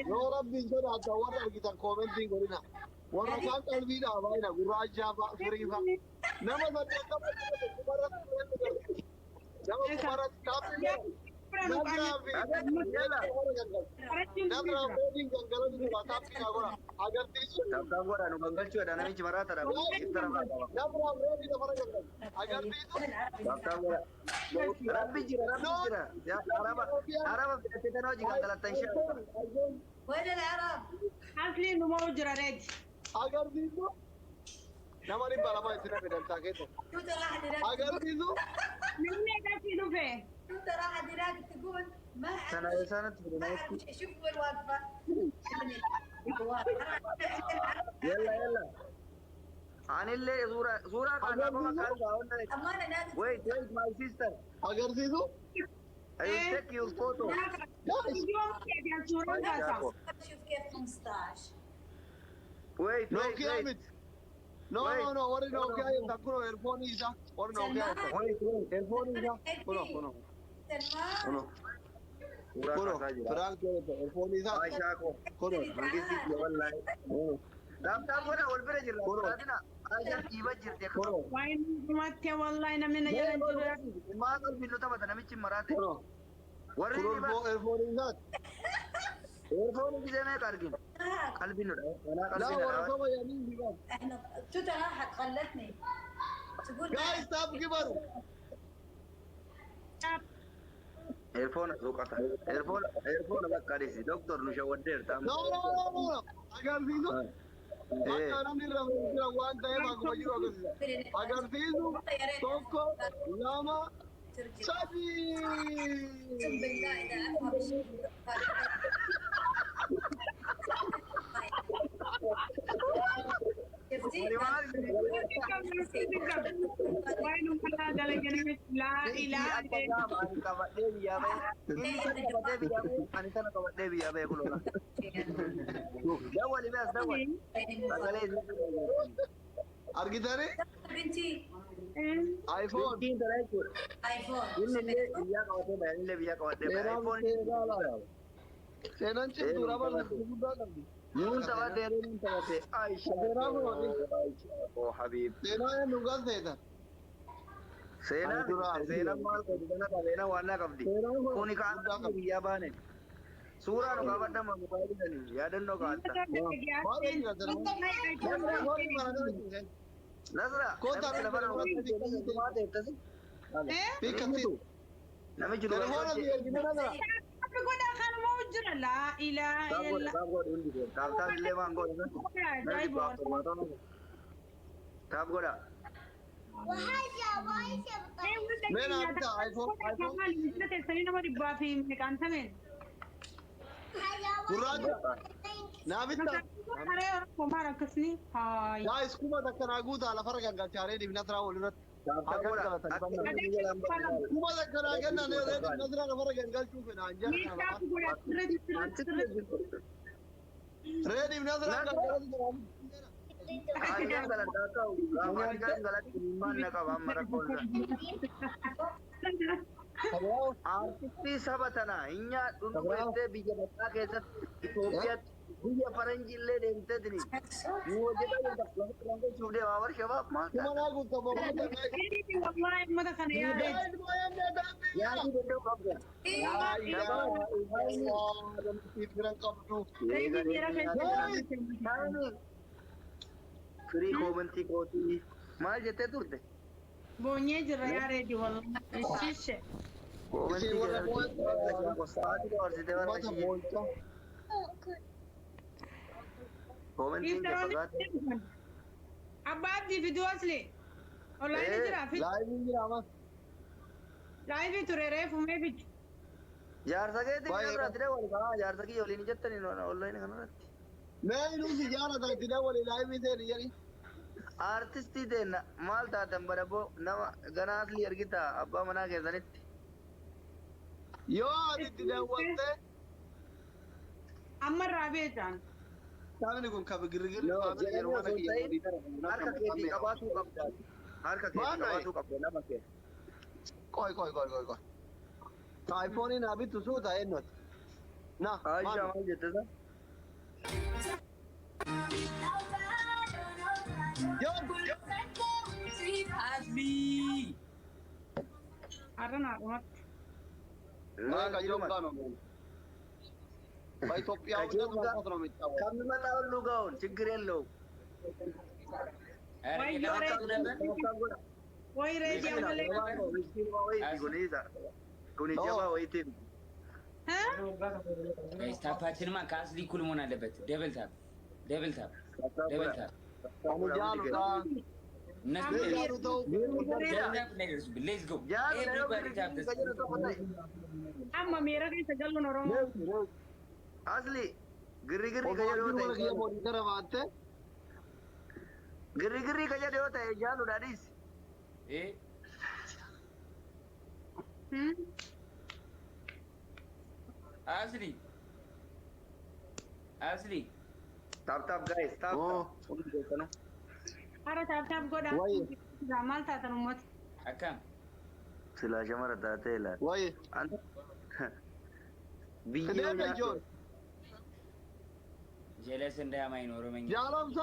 Yoo rabbiin sodaata warra argitan koomentii godhina. Warra kaan qalbii dhaabaayina gurraachaa fa'a firii fa'a. Nama saddeettama kumarratti nama kumarratti kaafii Nadraa fi Nadraa foodiin gangalantuudha kaafii naa godha. Agarsiisu. Sabtaan godha nu gangalchuudha namichi maraataadha. Iftara fa'a qaba. Nadraa foodii lafara gangalu. Agarsiisu. Sabtaan godha. Rabbi jira. Araba fidhattee tanaa hojii gangalattan ishee. وين العرب؟ أصلي إنه موجود ريد. Agarsiisu. Nama dhibba lama isin fidantaa keessa. شو ترى أحد هناك؟ Agarsiisu. من هناك في دفع. شو ترى أحد هناك تقول ما Sana sanatti ما fidanaatti. شوف وين واقفة. Yalla. Anillee suuraa kana qoma kan gaa'onna. أمانة نادي. Wait, my sister. Agarsiisu. I will take your photo. اليوم كذا صورة كذا. شوف كيف 15. Wait. Nokia miti. No, warri Nokia jettan kunoo eerfoonii isaa. Warri Nokia jettan. Wait. Eerfoonii isaa. Kunoo. سلمان. Suuraa Kunoo. kaasaa jira. Firaan kee jettan eerfoonii isaa. Aishaa ko. Kunoo. Mangisitti wallahi. Dabtaan godha wal bira jirra. Saatina. Aishaan dhiiba jirti. Kunoo. وين متى والله إن من جلنا جلنا. Maa qalbii nu taphata namichi maraate. Kunoo. Warri Kunoo dhiiba. eerfoonii isaati. Eerfoonii gisee meeqa argina? Qalbii nudha. Kanaa Laa qalbii warra nudha. saba yaanii biqan. احنا شو ترى أحد خلتني. تقول Guys, stop gibaru. Eerfoona suuqata. Eerfoona bakka adisi. Doktor nu shawwaddeerta. No. Agarsiisu. Bakka namni irra jira waan ta'eef akkuma jiru agarsiisa. Agarsiisu. Tokko, lama, ترجع. sadii. اقسم بالله اذا افهم شيء شفتي؟ وين ملا دلنا لا إله إلا Ani qabadhee biyyaa bahe. Inni sana qabadhee biyyaa bahe. Ani sana qabadhee biyyaa bahe kunuuna. Dawwali bees dawwali. Sagalee Argitanii? بنتي iPhone. Ittiin tana jechuudha. ايفون. Inni illee biyyaa qabatee bahe. Inni illee biyyaa qabatee bahe. Seenaan iPhone seenaan cimtuu raba lafti guddaa qabdi. nuun taphatee nuun taphatee. Aishaa. Seenaa kun Oh Habib. seenaa nu galteetan. Seenaan maal qabdi kana qabeenaa waan naa qabdi. Seenaan kun Kuni kaan biyyaa baane. Suuraa nu qabadama mobaayilanii yaadannoo kaa'atta. Nasra. Kota Namichi telefoona dubartii. biyya ergine Nasra. أقول أخر موجود لا إله إلا Taaptaan illee waan godhe. Taap godha. Gurraacha. Naafitta. Yaa iskuma takka naa guutaa lafarra gangalchaaree dhiif Nasraa walirratti. Taaptaan godha. Kuma takka naa kennan Nasraa lafarra gangalchuu fedha anjara kana lafa. Reediif Nasraa gangalchuu. Ayyan galataa ta'u. Gaafaan kan galatti ilmaan na qaba amma rakkoon isaa. Artistii saba tanaa hin nyaadhu dhuftee biyya bakkaa keessatti Itoophiyaatti biyya faranjii illee deemteetini. Nu hojjetan langochuuf deemaa bar shabaab maal Kuma naa guutaa bobbaa yaaduu danda'u qabda. Firii koomentii kootii maal jettee turte? Bonye jira yaa reedi wallahi shishe. Koomentii jedhamti gosaati doorsite warra ishee. Koomentiin kee fagaate. Abbaatti fiduu asli. Online jira fi live ture reefu mee fidu. Jaarsa keetiin irratti dee wal kaa'aa jaarsa kiyya waliin jettanii online kanarratti. Artistii teenna maal taatan badaboo nama ganaas li argita abbaa manaa keessanitti. Yoo aditti daawwatte Amma irraa beekan. taphni kun kabe girgirri yeroo mana Harka keetii qabaatuu qabda. Harka keetii qabaatuu qabda nama kee. Qoy. iPhone naa bittu suuta eenyuti? Na Aisha maal jette sa? Asli. Arana amat. Maa qajeelummaa qaama. በኢትዮጵያ ውስጥ ነው ነው የሚታወቀው። ከሚመጣው ሁሉ ጋር ችግር የለውም። ወይ ሬዲዮ ላይ ታፓችንማ ከአስሊ እኩል መሆን አለበት። ደብል ታፕ ደብል ታፕ ደብል ታፕ ሌትስ ጎ ኤቭሪባዲ ታፕ አማ ሜራ ከሰገሉ ነው ሮሞ Asli, giri-giri kaya dota. Giri-giri kaya dota ya jalu dadis. Asli. Asli. Tap guys, tap. Oh. Ara tap goda. Ramal tatan umat. Akam. Sila shamara tatela. Why? Video jealous እንዳያማኝ ነው ሮመኛ ጃለምሳ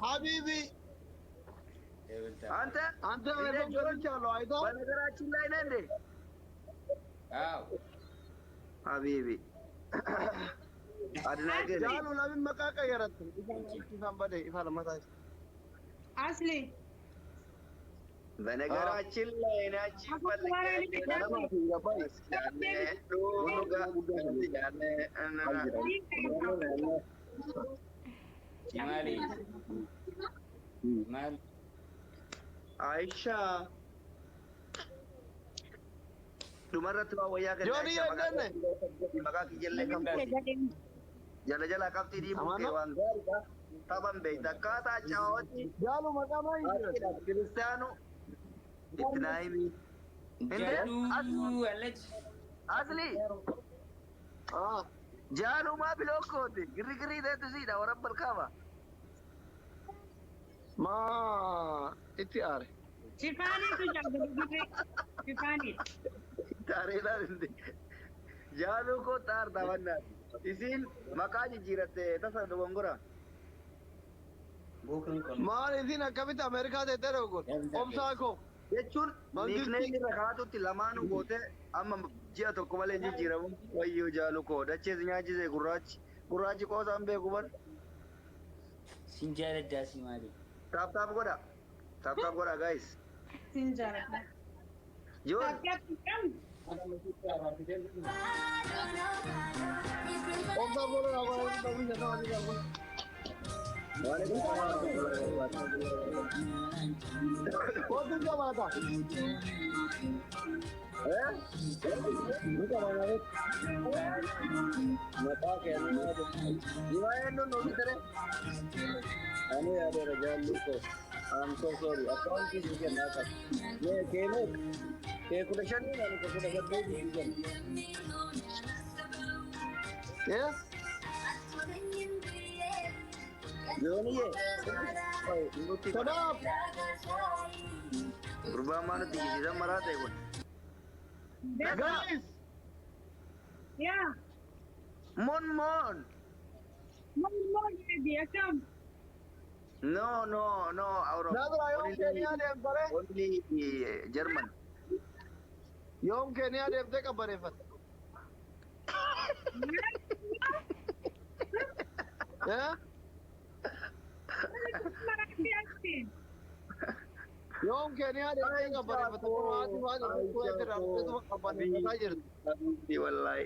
ሀቢቢ አንተ ወደጆቻለሁ አይተው በነገራችን ላይ ነህ እንዴ? አዎ ሀቢቢ አድናቂ ጃሉ ለምን መቃቀየረት ይፋንበደ ይፋለማታስ አስሊ በነገራችን ላይ ናችሁ ጀማሊ ማል አይሻ ዱመረት ወያ ጆኒ እንደነ መቃቂ ጀለ ጀለ ጀለ ቀፍቲ ዲቡ ዋንጋ ታባን በይታካታ ጫወቲ ጃሉ መቃማይ ክርስቲያኑ itnaimi አለች asli jalu ma bilokkote girigiri deetu siidha warabbal kaaba ma itti aare Sifani tu jaga gire. Sifani. tareedhaan inde jalu ko taar daawannaa isin maqaa jijjiiratte tasa dogongora maal isin akkamitti ameerikaa teettee dogoggorte omsaa koo jechuun niikneemii rakaatutti lamaanuu goote amma ji'a tokko malee jijjiiramu wayyoo jaalu koo dachees nyaachise gurraachi qoosaan beeku bar sinjaala daasii maali taap godha guys Sinjara. yoo omsaa koo dha Kau juga mana? Bukan mana itu? Mata kayaknya ada. Gimana itu nol itu? Anu ada rajaan itu. I'm so sorry. Apa sih juga mata? Ye kene. Kayak connection ni, anu connection tu juga. Ya? Joni ye. Sedap. Berubah mana tinggi sisa marate kon. Guys. Ya. Mon. Mon dia kam. No. Auro. Nadur ayom Kenya dem pare. Only German. Yom Kenya dem te kabare fat. Ya? Yom Kenya dem te kabare fat. Wadi ko te ramte to kabane tajir. Di wallahi.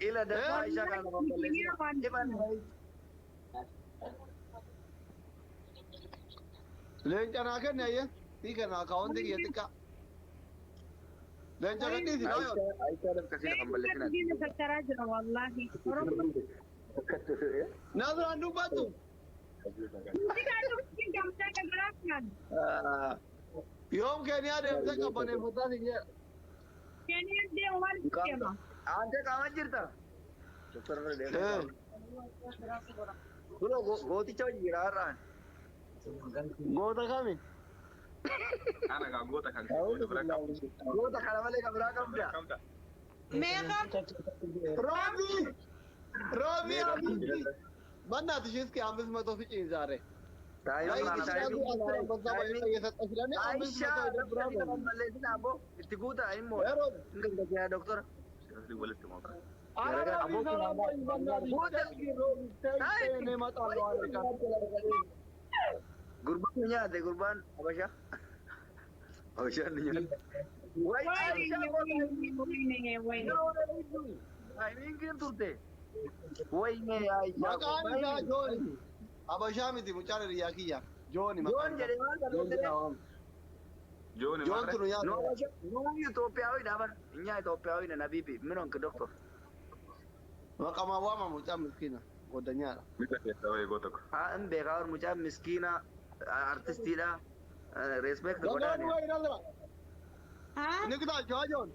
Ila da Aisha kan ngomong. Lenca nak kan ya? Tiga nak kawan tiga tika. Lenca kan ni sih. Aisyah dan kasih kembali sini. Ini secara aja wallahi. Nadur andu batu. Tidak ada mungkin kamu jaga gerakan. Yom Kenya dem te kabane fat ni. Kenya dia orang siapa? Ante kawan cerita. Dokter dia. Dulu goti coy giraran. Gota kami. Ana ga gota kan. Gota kana male kabra kamda. Mereka Robi በእናትሽ እስኪ 500 ስጪኝ ዛሬ። ታይም አይ ታይም ታይም በዛ ባይታ እየሰጠሽ ለኔ አይሻ 500 ብር ነው። መለስን አቦ እትጉታ አይሞ ሄሮድ እንግዲህ ያ ዶክተር ወለተ ማውጣ አረ አቦ እኔ እመጣለሁ አንድ ቀን። ጉርባን ኛቴ ጉርባን አበሻ አበሻ ነኝ ወይ አይሻ አይሚንግን ቱርቴ ወይኔ አይሻ መቃን ዳ ጆኒ አበሻ ሚቲ ሙጫለ ሪያኪያ ጆኒ ጆን መቃን ጀዴ ማል ጆን ጆን ትኑ ያ ኖ ኢትዮጵያዊ ዳበር እኛ ኢትዮጵያዊ ነን አቢቢ ምን ሆንክ ዶክተር መቃማ ዋማ ሙጫ ምስኪና ጎደኛ ነው ወይ ጎተኩ እምቤ ካወር ሙጫ ምስኪና አርቲስቲዳ ሬስፔክት ጎዳኒ ጎዳኒ ወይ ነዝራ हाँ ንግዳ ጆጆን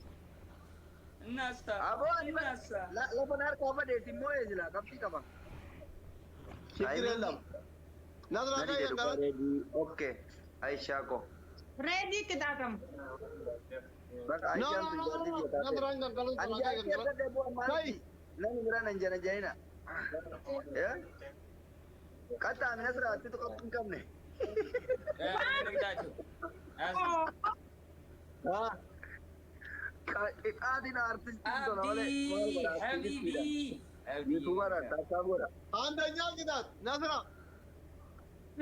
እናስታ አቦ እናሳ ለፈናር ኮፈ ዴቲሞ ይዝላ ከፍቲ ከባ ችግር የለም ነዝራ ጋር ያንጋራ ኦኬ አይሻ ኮ रेडी किताबम በቃ ኖ አይሻ ኖ ኖ ነዝራ ጋር አንጃ ነን ምራን እንጀነ ጀይና ያ ቀጣ ነስራ አጥቶ ቀጥን ከምነ ንግዳቸው ቃዲና አርቲስት አብዲ ሀቢቢ ዩቱበር ታሳቦራ አንደኛ ግዳት ነዝራ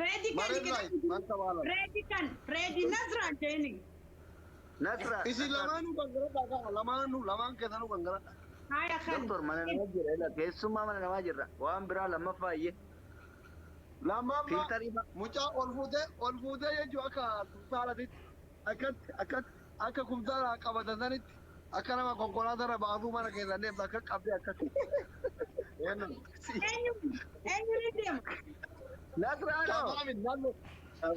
रेडी መሬት ላይ kan ማንተባለ ready kan ready नजरा जेनी ነስራ इसी लमानु कंगरा दागा लमान केसनु कंगरा हाय खन ዶክተር ማነ ነጅራ ኢላ keessuma mana namaa jirra waan biraa lammaffaa iyyee lama filtarii mucha olfuute jechu akka kumsaalatit akka kumsaala qabatanitti akka nama konkolaatarra baasuu mana keessanneef akka qabdee akka enyu redim nasraano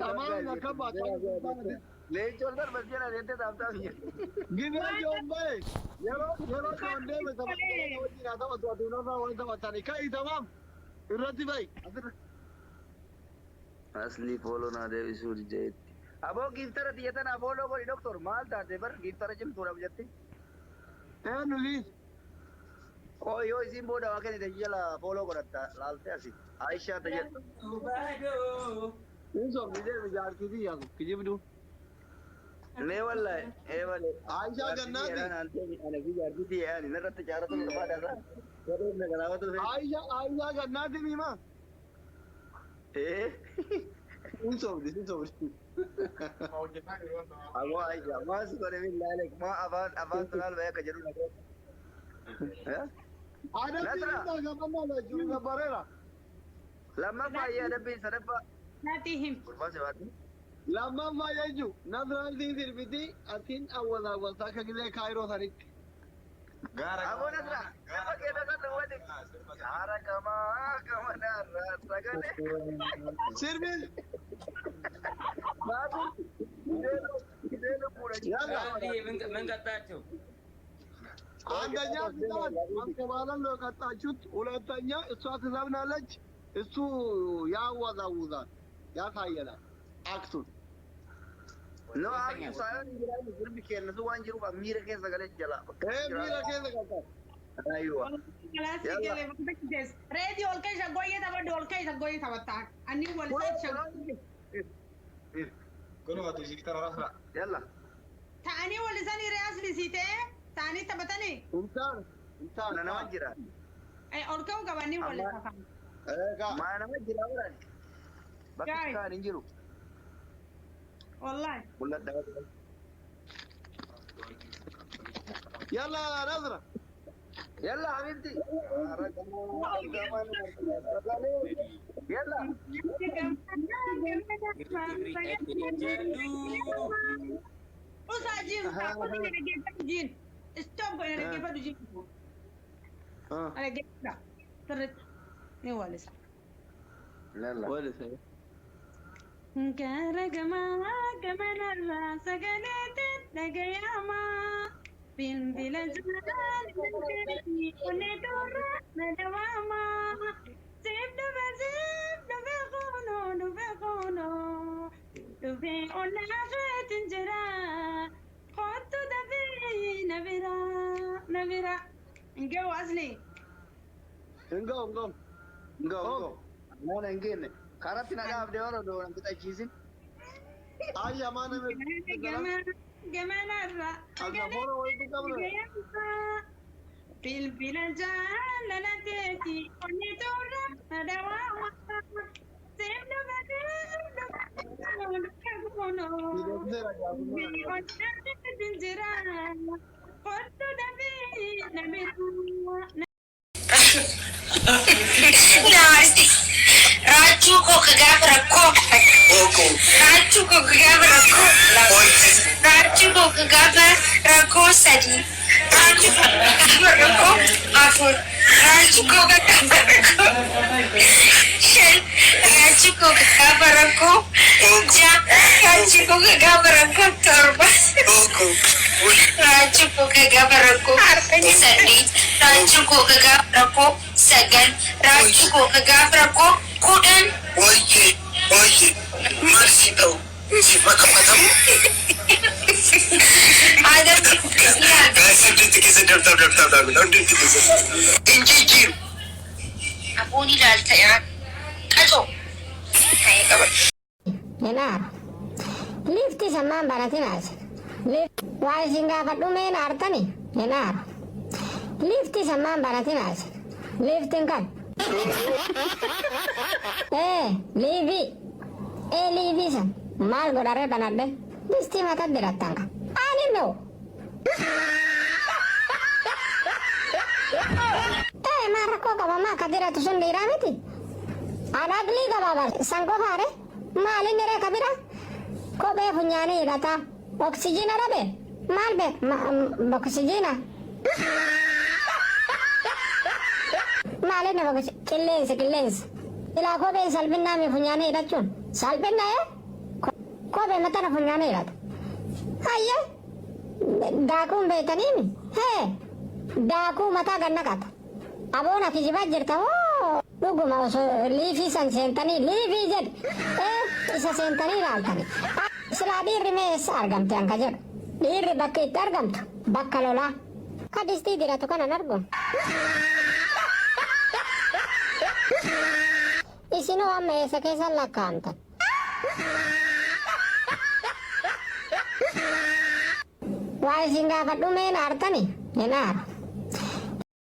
tamaamin akka baata leencoon darbas jala deemtee taaftaa biyya gibee joombae yeroo kan deeme taphattoota wajjin haa taphatu aduunarraa waliin taphatanii ka'ii tamaam irratti ba'i asli fooloo naa deebisuu jeetti aboo giiftara xiyyatanaa fooloo godhi doktor maal taate bar giiftara cimtuudhaaf jetti eenyu liis oo yoo isiin booda waa kennite jala fooloo godhatta laaltee asi aishaa tajedhu in sobni deeme jaartiitii yaasu kijibduu nee wallahi ee wale Aishaa gannaati. ana fi jaartiitii yaani narratti jaaratu barbaadaasa godheen nagalaawatu fe Aishaa gannaati mima ee in sobni aboo aishaa maasi godhe min laale maa afaan tunaal ba'e akka jedhu nagoo adabbii hundaa gabaannaa jechuun gabbareera lammaffaa iyyee adabbii sadaffaa natihim gurbaan sebaati lammaffaa jechuun nasraan siin sirbitii atiin awwaltaa akka gilee kaayiroo sanitti aboo nasra nama keessa kan dhawwate haara kamaa kamanarraa sagale sirbi baatu gideelu fuudha ምን ቀጣቸው አንደኛ ግዛት ማንከባለን ነው የቀጣችሁት። ሁለተኛ እሷ ትዘብናለች፣ እሱ ያዋዛውዛል፣ ያሳየናል አክቱን no aki sayon jirani gurbi kenna su wan jiru ba mira ke sagale jala miila keessa galtan aywa klasi Yalla. gele baktes ready ol kay goye taba dol kay goye taba ta ani wal sa كل ما تجيك ترى راسها yalla ta ani wal sani reas lisite tani tabatani intaan na nama jira ay ol kaw gabani wal Amma- sa eega ma nama jira wuran bakki Guys. kan jiru wallahi bulla da yalla nasra yalla habibti yalla usa jin ta ko ni ge ta jin stop ko ni ge fa du jin ala ge ta teret ni wal sa yalla wala sai Gara gama gamanar rasa ganete daga yama Pimbila jalan kone dora na dawama Sip dove kono Dove ona tinjara Khotu dave navira Inge wasli engau Go. Mana engkene. Karatti na dhaabde warra dooran fixachiisin. Ayya mana me. Gamanarra. Aga bora waytu qabna. Bilbila jaalala teeti onni toora adawaa seemna Raju ko kagabra ko. Raju ko kagabra ko. Raju ko kagabra ko sadi. Raju ko kagabra ko afur. Raju ko kagabra ko shel. Raju ko kagabra ko ja. Raju ko kagabra ko torba. Raju ko kagabra ko sadi. Raju ko kagabra ko sagan. Raju ko kagabra ko kudan. Oye, Marcito, si fa kapatamu. Ada ya. Kasih kita sedap. Injil. Aku ni dah saya. Kacau. Kayak kabar. Enak. Lift sama barati mas. Lift why singa kadu main arta ni. Enak. Lift sama barati mas. Lift kan. Livi san. Mal godare banade. Disti mata diratanga. Ani no. Marco kama kadira tu sun diramiti. Anagli ka baba sango hare. Mali nere kabira. Ko be punyani rata. Oxygen arabe. Mal be oxygen. Mali ne bagus killens. Ila ko be salbin nami punyani rachun. Salbin na ya. Ko be mata na punyani rat. Ayya. Daku be tanimi. He. Daku mata ganna kata. Abona kijibat jirta ho. Lugu ma so lifi san sentani lifi jed. Isa sentani raltani. Seladi rime sargam te angka jed. Diri bakke targam tu. Bakkalola. Kadisti dira tu kana nargo. Isino amme sa kesa la canta. Wai singa kadu men artani. Enar.